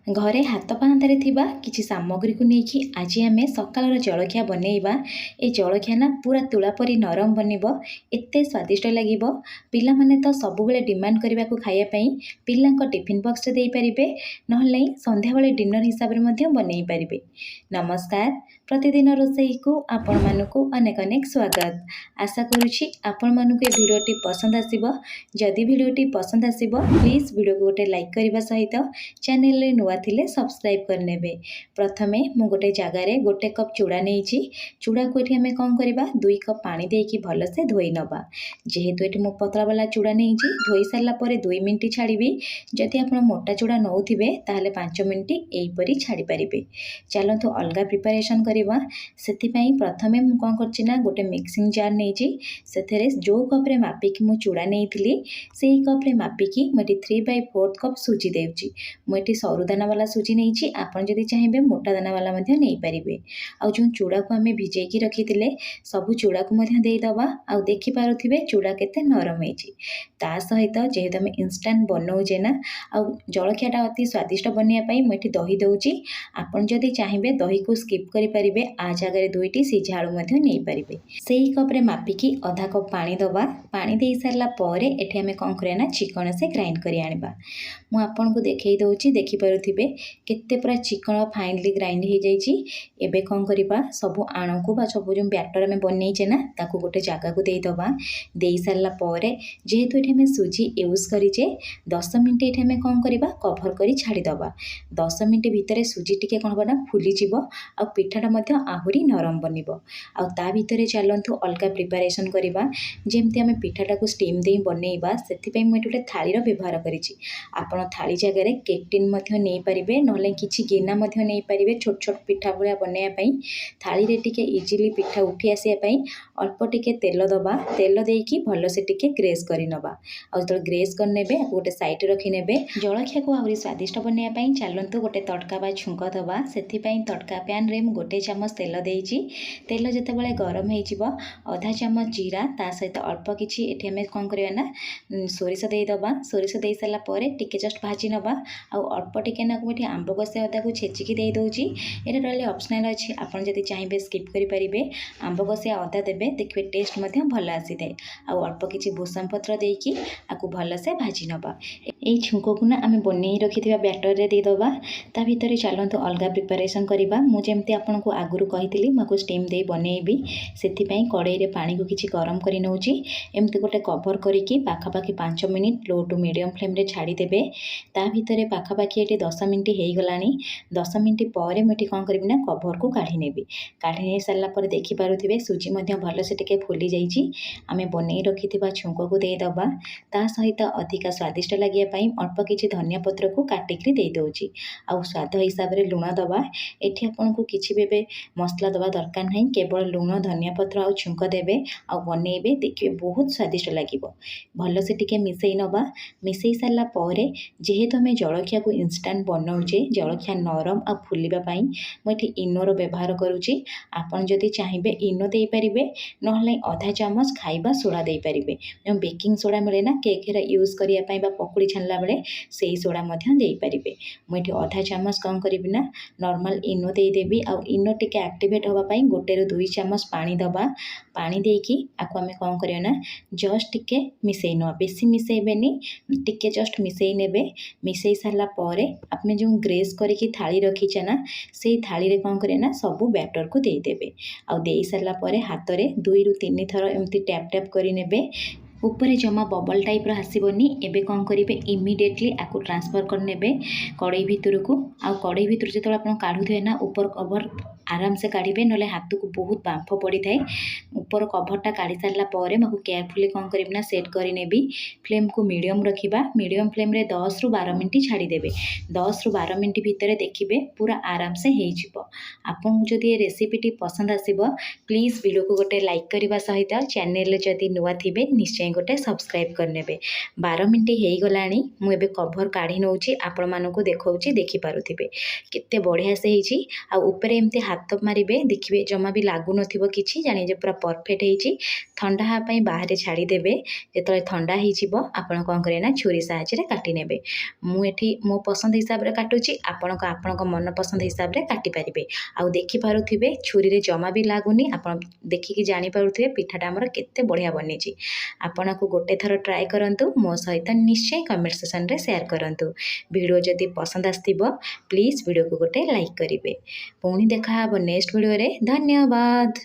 घरे हाथ पाहांतारे थिबा किछि सामग्री को नेकी आज आमे सकाळर जलखिया बनेइबा। ए जलखिया ना पूरा तुला परी नरम बनिबो, एते स्वादिष्ट लागिबो। पिला माने तो सब बेले डिमांड करबा को खाइया पई पिलांको टिफिन बॉक्स रे देई परिबे, नहले संध्या बेले डिनर हिसाब रे मध्ये बनेई परिबे। नमस्कार, प्रतिदिन रोसई को आपण मानको अनेक अनेक स्वागत। आशा करूछि आपण मानको ए भिडियोटी पसंद आसीबो। जदि भिडियोटी पसंद आसीबो प्लीज भिडियो को गोटे लाइक करबा सहित चैनल रे नुआ थिले सब्सक्राइब करनेबे। प्रथमे मु गोटे जगार गोटे कप चूड़ा नहीं, चूड़ा को ये आम कौन करवा 2 कप पानी देकी भलसे धोई नवा। जेहेतु ये मु पतला वाला चूड़ा नहीं धोई सारा 2 मिनिट छाड़ी। जदि आप मोटा चूड़ा नौथिबे ताहले 5 मिनिट यहीपरी छाड़ी पारिबे। चलतु अलग प्रिपरेशन करवा। सेथिपाई प्रथमे मु कौन करछि ना गोटे मिक्सिंग जार नहीं, सेथेरे जो कप रे मापिकी मु चूड़ा नहीं से कप रे मापिकी मुझे 3/4 कप सुजी देउछि। मुझे सरू दाना वाला सुजी नहीं, आपन जदि चाहिए मोटा दाना वाला नहीं पारे। आउ जो चूड़ा को आम भिजेकी रखी सबू चूड़ा को देदबा। आउ देखि पारुथिबे चूड़ा केते नरम होइछि। ता सहित जेहेतु आम इंस्टांट बनाऊे ना आउ जलखियाटा अति स्वादिष्ट बनवाई मुझे दही दउछि। आपन जदि चाहिए दही को स्किप करि परिबे, आ जगह 2टी सिझा आलू नहीं पारे। से कप रे मापिकी आधा कप पानी दबा। पानी दे सारा पर एठी आम कौन करिया ना चिकन से ग्राइंड करि आनिबा। मु आपन को देखै दउछि, देखि पारुथिबे केते पूरा चिकन फाइनली ग्राइंड हो जाइछि। एबे कौन करिबा सबु आण को बा सबु जो बैटर आम बनईचे ना ताकू गोटे जगह को देदबा। दे सारा पर जेहेतु ये सुजी यूज करिचे 10 मिनिट ये आम कौन करिबा कभर करी छाड़ी दबा। 10 मिनिट भितर सुजी टिके कौन बना फुली जिवो आ पिठाटा मध्य आहुरी नरम बनिबो। आ ता भितर चलंतु अलग प्रिपरेशन करिबा। जेमती आम पिठाटा को स्टीम दे बनईबा सेति पई मु गोटे थाली रो व्यवहार करिछि। आपण थाली जगह केक टिन मध्य नहीं पारिबे, नहले किछि गिना मध्य नहीं पारिबे। छोट छोट पिठा भलिया बनैया पई थाली रे टिके इजीली पिठा उठी आसिया पई अल्प टिके तेल दबा। तेल देकी भल से टिके ग्रेस करि नबा। आ जतो ग्रेस कर नेबे गोटे साइड रखि नेबे। जलखिया को आहुरी स्वादिष्ट बनैया पई चलंतु गोटे तड़का बा छुंक दबा। सेथि पई तड़का पैन रे मु गोटे चामच तेल देइछि। तेल जते बेले गरम हेइ जिवो आधा चामच जीरा ता सहित अल्प किछि एठी हम कोन करिया ना सोरिष देइ दबा। सोरिष देइ साला परे टिके जस्ट भाजी नबा। आ अल्प टिके ना को आंब कषिया अदा को छेचिकी दे दउछि। एटा रहले ऑप्शनल अछि, आपन जदि चाहिए स्किप करि परिबे। आंब कषिया अदा देबे, देखबे टेस्ट मध्य भल आसी थाए। आ अल्प किछि भूसम पत्र देकी आकु भल से भाजी नबा। एई छुंको को ना आमे बनै रखिथिबा बैटर रे दे दबा। ता भितरे चलंतु अलगा प्रिपरेशन करिबा। मु जेमति आपन को आगुरु कहितली मको स्टीम दे बनैबी। सेथि पई कड़ाई रे पानी को किछि गरम करि नउछि। एमति गोटे कवर करिकी पाखापाखि 5 minute low to medium flame रे छाड़ी देबे। ता भितरे पाखापाखि एटी 10 मिनिट हेइ गलानी। 10 मिनिट पर मुझे कौन करी ना कभर को काढ़ी नेबी। काढ़ी नहीं सारा पर देखि पारुथिबे सुजी मध्य भल से टिके फुली जाइछि। आमे बनै रखिथिबा छुंको को दे दबा। ता सहित अधिका स्वादिष्ट लागिया पई अल्प किछि धनिया पत्र को काटिकरी दे दउछि। आ स्वाद हिसाब रे लुण दबा। एठी आपन को किछि बेबे मसला दबा दरकार नहीं, केवल लुण धनिया पत्र आ छुंक देबे आ बनैबे। देखिबे बहुत स्वादिष्ट लागिबो। भल से टिके मिसई नबा। मिसई सारा पर जेहेतु आम जलखिया को इंस्टांट बनाऊे जलखिया नरम आ फुलिबा पई मुझे इनोर व्यवहार करुच्ची। आपन जदि चाहिए इनो दे पारिबे, नहले आधा चामच खाइबा सोडा दे पारिबे। जो बेकिंग सोडा मिले ना केक हेरा यूज करिया पई बा पकुड़ी छानला बेले सेही सोडा मध्य दे पारिबे। मुझे आधा चामच कौन करिबी ना नॉर्मल इनो दे देबी। आ इनो टिके एक्टिवेट होबा पई 1 ରୁ 2 चामच पानी दबा। पानी देकी आको आमे कौन करिया ना जस्ट टिके मिसई नवा, बेसी मिसईबेनी, टिके जस्ट मिसई नेबे। मिसई सारा पर आपने जो ग्रेस करके थाली रखीचे ना से थाली रे कौन करे ना सबू बैटर को दे देबे। आ दे सारा पर हाथ रे 2 ରୁ 3 थर एमती टैप टैप करी नेबे। ऊपर जमा बबल टाइप रो आसीबोनी। एबे कौन करिवे इमिडिएटली आकु ट्रांसफर कर नेबे कड़ाई भितर को। आ कड़ाई भितर जतो आपण काढु थे ना ऊपर कवर आराम से काढ़िबे, नले हाथ को बहुत बांफ पड़ी थाए। ऊपर कभरटा काढ़ी सारा पर मको केयरफुली कौन करिवे ना सेट करी नेबी। फ्लेम को मीडियम रखिबा। मीडियम फ्लेम रे 10 ରୁ 12 मिनिट छाड़ी देबे। 10 ରୁ 12 मिनिट भितर देखिबे पूरा आराम से हेइ जिवो। आपन जदि ये रेसिपीटी पसंद आसीबो प्लीज वीडियो को गोटे लाइक करबा सहित चैनल रे जदि नुआ थिबे निश्चय गोटे सब्सक्राइब करनेबे। 12 मिनिट हेइ गलानी। मु एबे कभर काढ़ी नउची, आपण मानको देखौची, देखि पारुथिबे केते बढ़िया से हेइची। आ ऊपर एमती हाथ मारिबे, देखिबे जमा भी लागु नथिबो किछि, जानि जे पूरा परफेक्ट होइछि ठंडा हेबा पई बाहर छाड़ीदेवे जेतले ठंडा होइजिव आपण कौन करें ना छुरी साहाय्य काटी नेबे मु एठी मो पसंद हिसाब रे काटुची आपणक मन पसंद हिसाब रे काटी पारिबे आउ देखि पारुथिबे छुरी रे जमा भी लागुनी आपण देखिकी जानि पारुथिबे पिठाटा हमर केते बढ़िया बनिछि आपणको गोटे थर ट्राए करंतु मो सहित निश्चय कमेंट सेक्शन रे शेयर करंतु वीडियो जदि पसंद आस्तिबो प्लीज वीडियो को गोटे लाइक करिवे पुणी देखा हबो नेक्स्ट वीडियो रे धन्यवाद।